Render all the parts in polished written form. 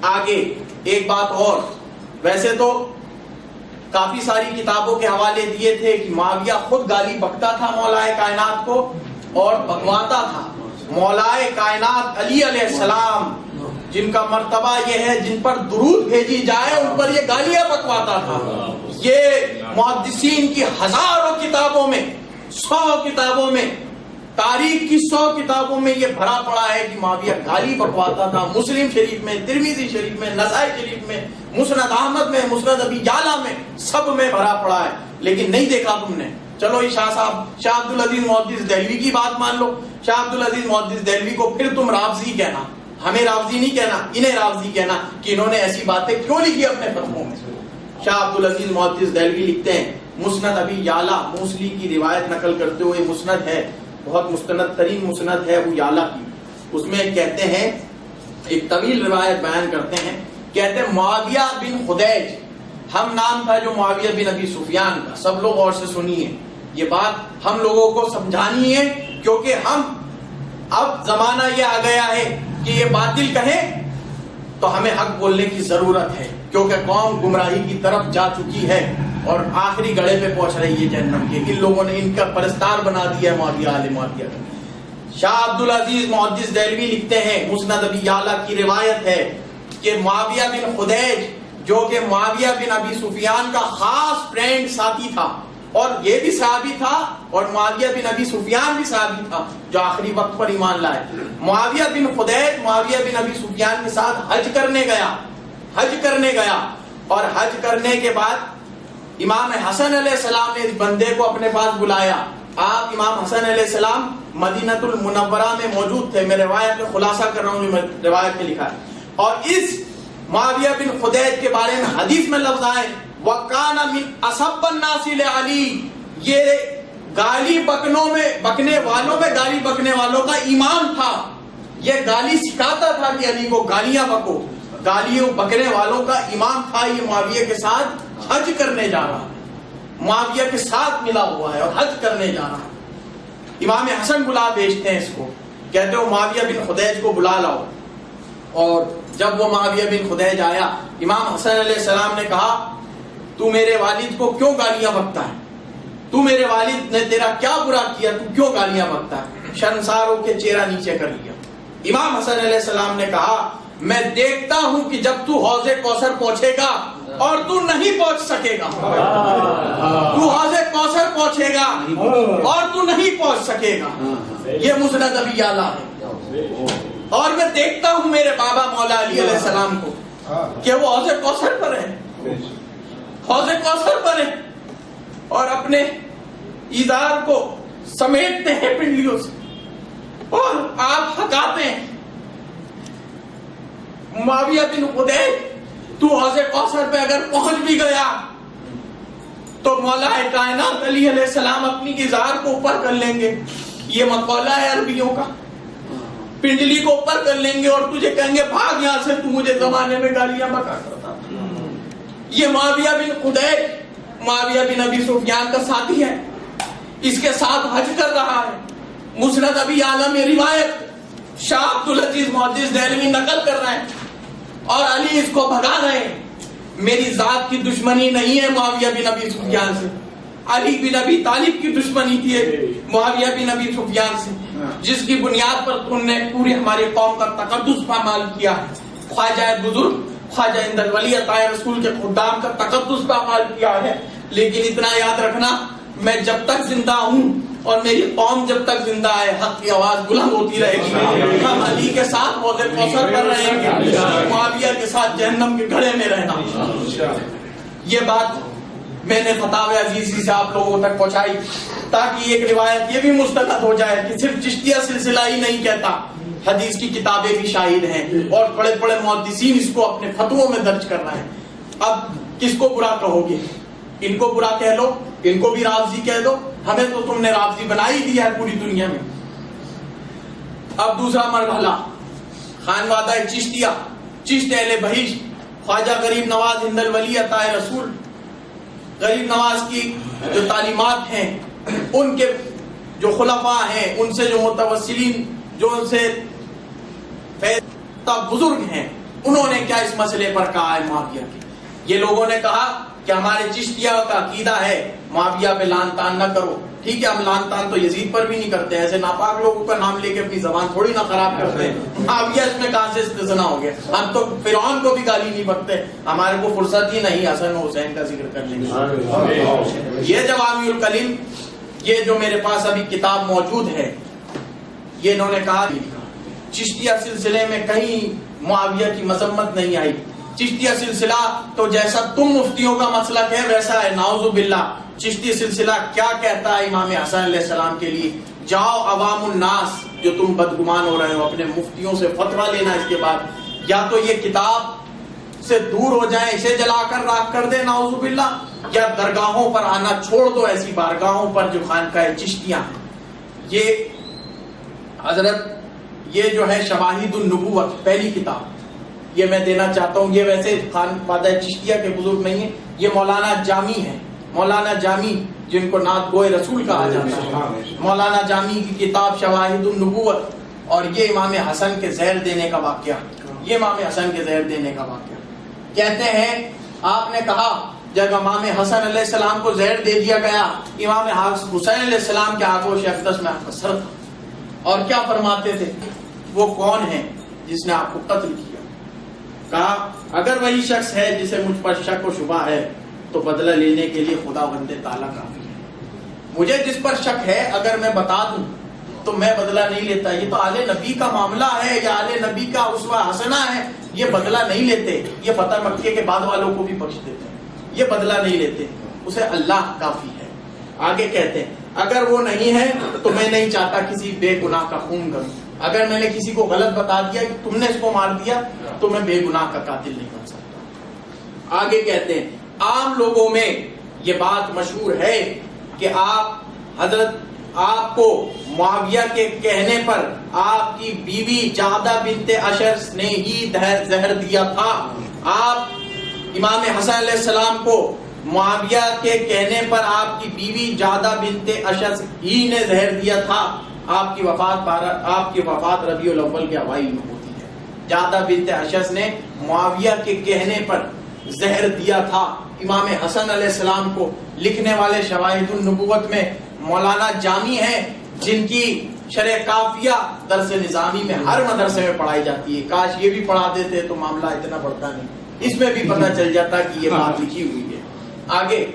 آگے ایک بات اور، ویسے تو کافی ساری کتابوں کے حوالے دیے تھے کہ معاویہ خود گالی بکتا تھا مولائے کائنات کو اور بکواتا تھا. مولائے کائنات علی علیہ السلام جن کا مرتبہ یہ ہے جن پر درود بھیجی جائے ان پر یہ گالیاں بکواتا تھا. یہ محدثین کی ہزاروں کتابوں میں، 100 کتابوں میں، تاریخ کی 100 کتابوں میں یہ بھرا پڑا ہے کہ معاویہ گالی بکواتا تھا. مسلم شریف میں، ترمذی شریف میں، نسائی شریف میں، مسند احمد میں، مسند ابی یعلا میں، سب میں بھرا پڑا ہے. لیکن نہیں دیکھا تم نے. چلو یہ شاہ صاحب، شاہ عبد العزیز محدث دہلوی کی بات مان لو. شاہ عبد العزیز محدث دہلوی کو پھر تم رافضی کہنا، ہمیں رافضی نہیں کہنا، انہیں رافضی کہنا کہ انہوں نے ایسی باتیں کیوں لکھی اپنے فتووں میں. شاہ عبد العزیز محدث دہلوی لکھتے ہیں، مسند ابی یعلا موصلی کی روایت نقل کرتے ہوئے مسند ہے، بہت مستند ترین مسند ہے وہ یعلا کی. اس میں کہتے ہیں، ایک طویل روایت بیان کرتے ہیں، کہتے ہیں معاویہ بن خدیج، ہم نام تھا جو معاویہ بن ابی سفیان کا. سب لوگ غور سے سنیے، یہ بات ہم لوگوں کو سمجھانی ہے کیونکہ ہم اب زمانہ یہ آ گیا ہے کہ یہ باطل کہیں تو ہمیں حق بولنے کی ضرورت ہے کیونکہ قوم گمراہی کی طرف جا چکی ہے اور آخری گڑھے پہ پہنچ رہی ہے جہنم کے. ان لوگوں نے ان کا پرستار بنا دیا ہے معاویہ آل معاویہ. شاہ عبد العزیز محدث دہلوی لکھتے ہیں، مسند ابی یعلا کی روایت ہے کہ معاویہ بن خدیج جو کہ معاویہ بن ابی سفیان کا خاص فرینڈ ساتھی تھا، اور یہ بھی صحابی تھا اور معاویہ بن ابی سفیان بھی صحابی تھا جو آخری وقت پر ایمان لائے. معاویہ بن خدیج معاویہ بن ابی سفیان کے ساتھ حج کرنے گیا اور حج کرنے کے بعد امام حسن علیہ السلام نے اس بندے کو اپنے پاس بلایا. آپ امام حسن علیہ السلام مدینۃ المنورہ میں موجود تھے. میں روایت میں خلاصہ کر رہا ہوں جو روایت میں لکھا ہے. اور اس معاویہ بن خدیج کے بارے میں حدیث میں لفظ آئے وَقَانَ مِنْ أَصَبَّ النَّاسِ لِعَلِي، یہ گالی بکنے والوں میں گالی بکنے والوں کا امام تھا. یہ گالی سکھاتا تھا کہ علی کو گالیاں بکو. گالیوں بکنے والوں کا امام تھا. یہ معاویہ کے ساتھ حج کرنے جا رہا ہے، معاویہ کے ساتھ ملا ہوا ہے اور حج کرنے جا رہا ہے. امام حسن بلا بھیجتے ہیں اس کو، کہتے ہو معاویہ بن خدیج کو بلا لاؤ. اور جب وہ معاویہ بن خدیج آیا، امام حسن علیہ السلام نے کہا تو میرے والد کو کیوں گالیاں بکتا ہے؟ تو میرے والد نے تیرا کیا برا کیا، تو کیوں گالیاں بکتا ہے؟ شرمسار ہو کے چہرہ نیچے کر لیا. امام حسن علیہ السلام نے کہا میں دیکھتا ہوں کہ جب تو حوض کوثر پہنچے گا اور تو نہیں پہنچ سکے گا، تو حوض کوثر پہنچے گا اور تو نہیں پہنچ سکے گا. یہ مسند ابی یعلا ہے. اور میں دیکھتا ہوں میرے بابا مولا علی علیہ السلام کو کہ وہ حوض کوثر پر ہے، حوض کوثر پر ہے اور اپنے ازار کو سمیٹتے ہیں پنڈلیوں سے اور آپ ہکاتے ہیں. معاویہ بن خدیج تو حوض کوثر پہ اگر پہنچ بھی گیا تو مولا کائنات علی علیہ السلام اپنی ازار کو اوپر کر لیں گے. یہ مقولہ ہے عربیوں کا. پنڈلی کو اوپر کر لیں گے اور تجھے کہیں گے بھاگ یہاں سے، تو مجھے زمانے میں گالیاں بکا کرتا. یہ معاویہ بن خدیج معاویہ بن ابی سفیان کا ساتھی ہے، اس کے ساتھ حج کر رہا ہے. مسند ابی یعلا میں روایت شاہ عبد العزیز محدث دہلوی نقل کر رہے ہیں اور علی اس کو بھگا رہے ہیں. میری ذات کی دشمنی نہیں ہے معاویہ بن ابی سفیان سے، علی بن ابی طالب کی دشمنی تھی معاویہ بن ابی سفیان سے، جس کی بنیاد پر تم نے پوری ہماری قوم کا تقدس پامال کیا. خواجہ بزرگ خواجہ اندر ولی عطا رسول کے خدام کا تقدس پامال کیا ہے. لیکن اتنا یاد رکھنا، میں جب تک زندہ ہوں اور میری قوم جب تک زندہ ہے حق کی آواز بلند ہوتی رہے گی. ہم علی کے ساتھ حوض کوثر پر رہیں گے، معاویہ کے ساتھ جہنم کے گڑھے میں رہنا. یہ بات میں نے فتاوی عزیزی سے آپ لوگوں تک پہنچائی تاکہ ایک روایت یہ بھی مستند ہو جائے کہ صرف چشتیہ سلسلہ ہی نہیں کہتا، حدیث کی کتابیں بھی شاہد ہیں اور بڑے بڑے محدثین اس کو اپنے فتووں میں درج کر رہے ہیں. اب کس کو برا کہو گے؟ ان کو برا کہہ لو، ان کو بھی رافضی کہہ دو. ہمیں تو تم نے رافضی بنا ہی دیا ہے پوری دنیا میں. اب دوسرا مرحلہ، خانوادہ چشتیہ، چشت اہل بہشت، خواجہ غریب نواز ہند الولی عطا رسول. غریب نواز کی جو تعلیمات ہیں، ان کے جو خلفاء ہیں، ان سے جو متوسلین، جو ان سے بزرگ ہیں، انہوں نے کیا اس مسئلے پر کہا ہے معاویہ کے؟ یہ لوگوں نے کہا کہ ہمارے چشتیہ کا عقیدہ ہے معاویہ پہ لعن طعن نہ کرو. ٹھیک ہے، ہم لعن طعن تو یزید پر بھی نہیں کرتے، ایسے ناپاک لوگوں کا نام لے کے اپنی زبان تھوڑی نہ خراب کرتے. معاویہ اس میں کہاں سے استثنا ہو گیا؟ ہم تو فرعون کو بھی گالی نہیں بکتے، ہمارے کو فرصت ہی نہیں حسن و حسین کا ذکر کرنے کی. یہ جوامع الکلم، یہ جو میرے پاس ابھی کتاب موجود ہے، یہ انہوں نے کہا چشتیہ سلسلے میں کہیں معاویہ کی مذمت نہیں آئی. چشتیہ سلسلہ تو جیسا تم مفتیوں کا مسلک ہے ویسا ہے، نعوذ باللہ. چشتی سلسلہ کیا کہتا ہے امام حسن علیہ السلام کے لیے؟ جاؤ عوام الناس جو تم بدگمان ہو رہے ہو اپنے مفتیوں سے فتویٰ لینا، اس کے بعد یا تو یہ کتاب سے دور ہو جائیں، اسے جلا کر راکھ کر دے نعوذ باللہ، یا درگاہوں پر آنا چھوڑ دو، ایسی بارگاہوں پر جو خانقاہ چشتیاں ہیں. یہ حضرت یہ جو ہے شواہد النبوت پہلی کتاب، یہ میں دینا چاہتا ہوں. یہ ویسے خانقاہ چشتیہ کے بزرگ نہیں ہیں، یہ مولانا جامی ہے. مولانا جامی جن کو نعت گوئے رسول کہا جاتا ہے، مولانا جامی کی کتاب شواہد النبوت. اور یہ امام حسن کے زہر دینے کا واقعہ، یہ امام حسن کے زہر دینے کا واقعہ. کہتے ہیں آپ نے کہا جب امام حسن علیہ السلام کو زہر دے دیا گیا، امام حسین علیہ السلام کے آغوش اقدس میں اثر تھا. اور کیا فرماتے تھے؟ وہ کون ہے جس نے آپ کو قتل کیا؟ کہا اگر وہی شخص ہے جسے مجھ پر شک و شبہ ہے تو بدلہ لینے کے لیے خدا بند تعالیٰ کافی ہے. مجھے جس پر شک ہے اگر میں بتا دوں تو میں بدلہ نہیں لیتا. یہ تو آل نبی کا معاملہ ہے، یا آل نبی کا اسوہ حسنہ ہے، یہ بدلہ نہیں لیتے. یہ فتح مکے کے بعد والوں کو بھی بخش دیتے ہیں، یہ بدلہ نہیں لیتے، اسے اللہ کافی ہے. آگے کہتے ہیں اگر وہ نہیں ہے تو میں نہیں چاہتا کسی بے گناہ کا خون کروں. اگر میں نے کسی کو غلط بتا دیا کہ تم نے اس کو مار دیا تو میں بے گناہ کا قاتل نہیں بن سکتا. آگے کہتے ہیں عام لوگوں میں یہ بات مشہور ہے کہ آپ کو معاویہ کے کہنے پر آپ کی بیوی جعدہ بنت اشر نے ہی زہر دیا تھا. آپ امام حسن علیہ السلام کو معاویہ کے کہنے پر آپ کی بیوی جعدہ بنت اشر ہی نے زہر دیا تھا. آپ کی وفات ربیع الاول کے اوائل میں ہوتی ہے. جعدہ بنت اشر نے معاویہ کے کہنے پر زہر دیا تھا امام حسن علیہ السلام کو. لکھنے والے شواہد النبوت میں مولانا جامی ہیں جن کی شرح کافیہ درس نظامی میں ہر مدرسے میں پڑھائی جاتی ہے. کاش یہ بھی پڑھا دیتے تو معاملہ اتنا بڑھتا نہیں، اس میں بھی پتہ چل جاتا کہ یہ بات لکھی ہوئی ہے. آگے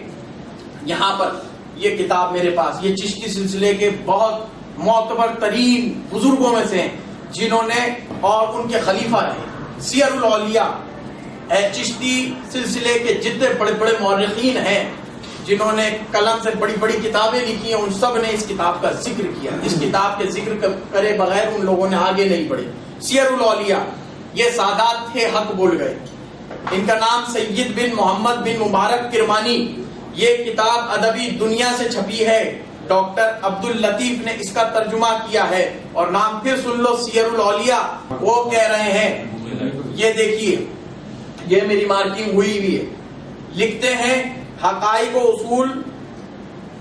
یہاں پر یہ کتاب میرے پاس، یہ چشتی سلسلے کے بہت معتبر ترین بزرگوں میں سے ہیں جنہوں نے اور ان کے خلیفہ رہے. سیر الاولیاء چشتی سلسلے کے جتنے بڑے بڑے مورخین ہیں جنہوں نے قلم سے بڑی بڑی کتابیں لکھی ہیں، ان سب نے اس کتاب کا ذکر کیا. اس کتاب کے ذکر کرے بغیر ان لوگوں نے آگے نہیں بڑھے. سیر الاولیاء یہ سادات تھے، حق بول گئے. ان کا نام سید بن محمد بن مبارک کرمانی. یہ کتاب ادبی دنیا سے چھپی ہے، ڈاکٹر عبد اللطیف نے اس کا ترجمہ کیا ہے. اور نام پھر سن لو، سیر الاولیاء. وہ کہہ رہے ہیں، یہ دیکھیے یہ میری مارکنگ ہوئی ہوئی ہے. لکھتے ہیں حقائق و اصول،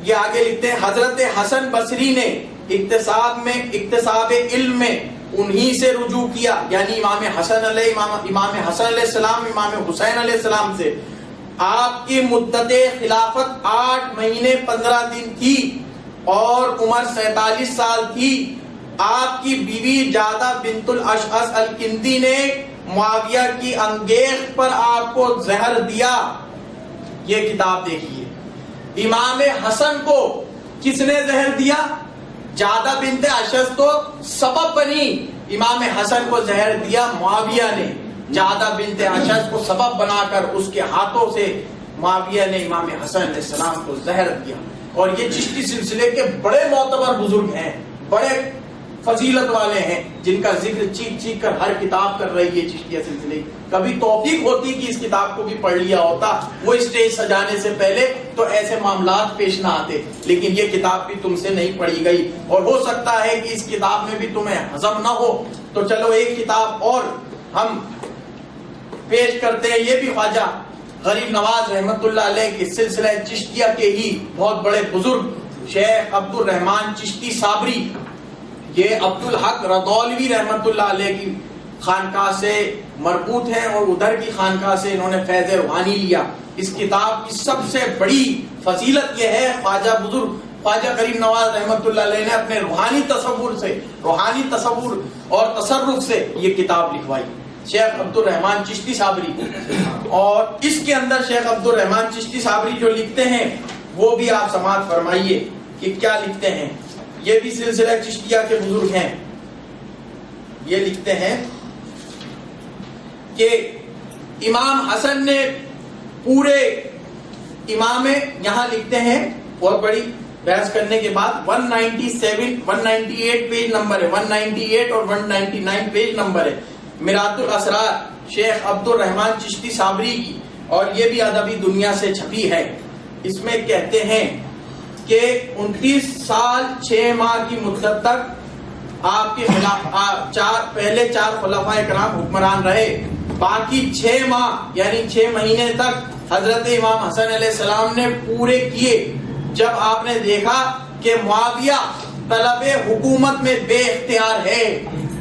یہ آگے لکھتے ہیں حضرت حسن بصری نے اکتساب علم میں انہی سے رجوع کیا، یعنی امام حسن علیہ السلام امام حسین علیہ السلام سے. آپ کی مدت خلافت 8 مہینے 15 دن تھی اور عمر 47 سال تھی. آپ کی بیوی جعدہ بنت الاشعث الکندی نے معاویہ کی انگیخت پر آپ کو زہر دیا. یہ کتاب دیکھیے. امام حسن کو کس نے زہر دیا؟ جعدہ بنت اشعث تو سبب بنی، امام حسن کو زہر دیا معاویہ نے. جعدہ بنت اشعث کو سبب بنا کر اس کے ہاتھوں سے معاویہ نے امام حسن علیہ السلام کو زہر دیا. اور یہ چشتی سلسلے کے بڑے معتبر بزرگ ہیں، بڑے فضیلت والے ہیں، جن کا ذکر چیخ چیخ کر ہر کتاب کر رہی ہے چشتیہ سلسلے. کبھی توفیق ہوتی کہ اس کتاب کو بھی پڑھ لیا ہوتا وہ اسٹیج سجانے سے پہلے تو ایسے معاملات پیش نہ آتے. لیکن یہ کتاب بھی تم سے نہیں پڑھی گئی، اور ہو سکتا ہے کہ اس کتاب میں بھی تمہیں ہضم نہ ہو. تو چلو ایک کتاب اور ہم پیش کرتے ہیں. یہ بھی خواجہ غریب نواز رحمت اللہ علیہ کی سلسلہ چشتیہ کے ہی بہت بڑے بزرگ شیخ عبد الرحمن چشتی صابری، یہ عبد الحق رضولوی رحمت اللہ علیہ کی خانقاہ سے مربوط ہیں اور ادھر کی خانقاہ سے انہوں نے فیض روحانی لیا. اس کتاب کی سب سے بڑی فضیلت یہ ہے خواجہ بزرگ خواجہ کریم نواز رحمۃ اللہ علیہ نے اپنے روحانی تصور اور تصرف سے یہ کتاب لکھوائی شیخ عبد الرحمان چشتی صابری. اور اس کے اندر شیخ عبد الرحمان چشتی صابری جو لکھتے ہیں وہ بھی آپ سماعت فرمائیے کہ کیا لکھتے ہیں. یہ بھی سلسلہ چشتیہ کے بزرگ ہیں. یہ لکھتے ہیں کہ امام حسن نے پورے امام یہاں لکھتے ہیں بہت بڑی بحث کرنے کے بعد 198 پیج نمبر ہے, 198 اور 199 پیج نمبر ہے, میرات الاسرار شیخ عبد الرحمان چشتی صابری کی, اور یہ بھی ادبی دنیا سے چھپی ہے. اس میں کہتے ہیں کہ 29 سال 6 ماہ کی مدت تک آپ کے خلاف پہلے 4 خلفائے کرام حکمران رہے, باقی 6 ماہ یعنی 6 مہینے تک حضرت امام حسن علیہ السلام نے پورے کیے. جب آپ نے دیکھا کہ معاویہ طلب حکومت میں بے اختیار ہے,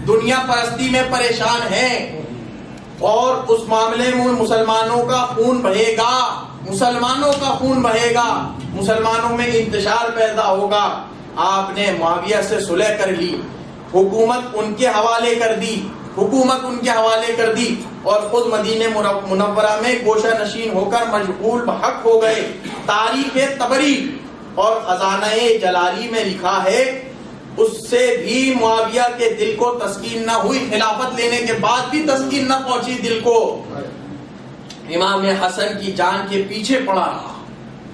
دنیا پرستی میں پریشان ہے, اور اس معاملے میں مسلمانوں کا خون بہے گا, مسلمانوں میں انتشار پیدا ہوگا, آپ نے معاویہ سے صلح کر لی, حکومت ان کے حوالے کر دی اور خود مدینہ منورہ میں گوشہ نشین ہو کر مشغول بحق ہو گئے. تاریخ تبری اور خزانہ جلالی میں لکھا ہے اس سے بھی معاویہ کے دل کو تسکین نہ ہوئی, خلافت لینے کے بعد بھی تسکین نہ پہنچی دل کو. امام حسن کی جان کے پیچھے پڑا رہا.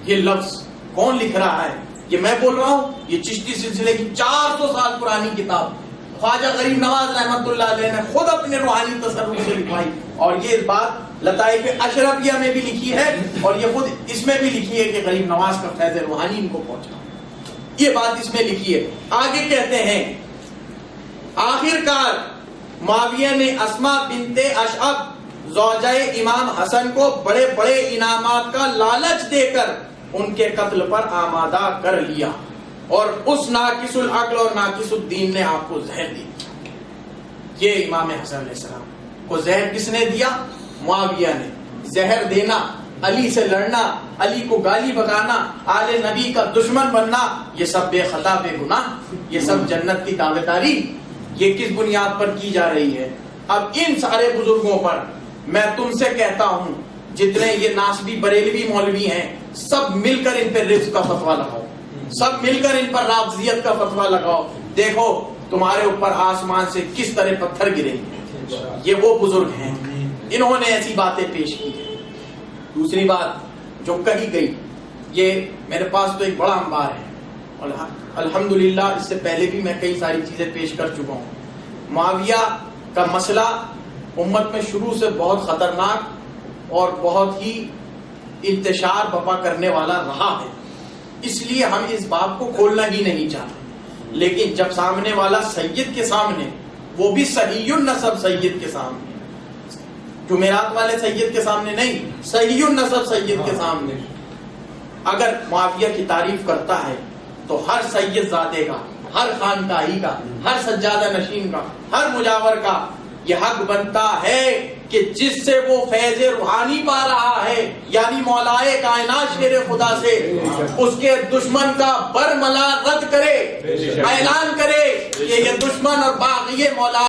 یہ لفظ کون لکھ رہا ہے؟ یہ میں بول رہا ہوں. یہ چشتی سلسلے کی 400 سال پرانی کتاب خواجہ غریب نواز رحمۃ اللہ علیہ نے خود اپنے روحانی تصرف سے لکھوائی, اور یہ بات لطائف اشرفیہ میں بھی لکھی ہے, اور یہ خود اس میں بھی لکھی ہے کہ غریب نواز کا فیض روحانی ان کو پہنچا. یہ بات اس میں لکھی ہے. آگے کہتے ہیں آخرکار معاویہ نے اسما بنت اشعب زوجہ امام حسن کو بڑے بڑے انعامات کا لالچ دے کر ان کے قتل پر آمادہ کر لیا, اور اس ناقص العقل اور ناقص الدین نے آپ کو زہر دی. یہ امام حسن علیہ السلام کو زہر کس نے دیا؟ معاویہ نے. زہر دینا, علی سے لڑنا, علی کو گالی بگانا, آل نبی کا دشمن بننا, یہ سب بے خطا بے گناہ, یہ سب جنت کی دعویداری, یہ کس بنیاد پر کی جا رہی ہے؟ اب ان سارے بزرگوں پر میں تم سے کہتا ہوں, جتنے یہ ناسبی بریلوی مولوی ہیں, سب مل کر ان پہ رزق کا فتویٰ لگاؤ, سب مل کر ان پر رافضیت کا فتویٰ لگاؤ. دیکھو تمہارے اوپر آسمان سے کس طرح پتھر گرے. یہ وہ بزرگ ہیں, انہوں نے ایسی باتیں پیش کی ہیں. دوسری بات جو کہی گئی, یہ میرے پاس تو ایک بڑا انبار ہے, اور الحمدللہ اس سے پہلے بھی میں کئی ساری چیزیں پیش کر چکا ہوں. معاویہ کا مسئلہ امت میں شروع سے بہت خطرناک اور بہت ہی انتشار بپا کرنے والا رہا ہے, اس لیے ہم اس باب کو کھولنا ہی نہیں چاہتے. لیکن جب سامنے والا سید کے سامنے, وہ بھی صحیح النسب سید کے سامنے, جمعرات والے سید کے سامنے نہیں, صحیح النسب سید کے سامنے اگر معاویہ کی تعریف کرتا ہے تو ہر سید زادے کا, ہر خانقاہی کا, ہر سجادہ نشین کا, ہر مجاور کا یہ حق بنتا ہے کہ جس سے وہ فیض روحانی پا رہا ہے, یعنی مولائے کائنات شیر خدا سے, اس کے دشمن کا برملا رد کرے, اعلان کرے کہ یہ دشمن اور باغی مولا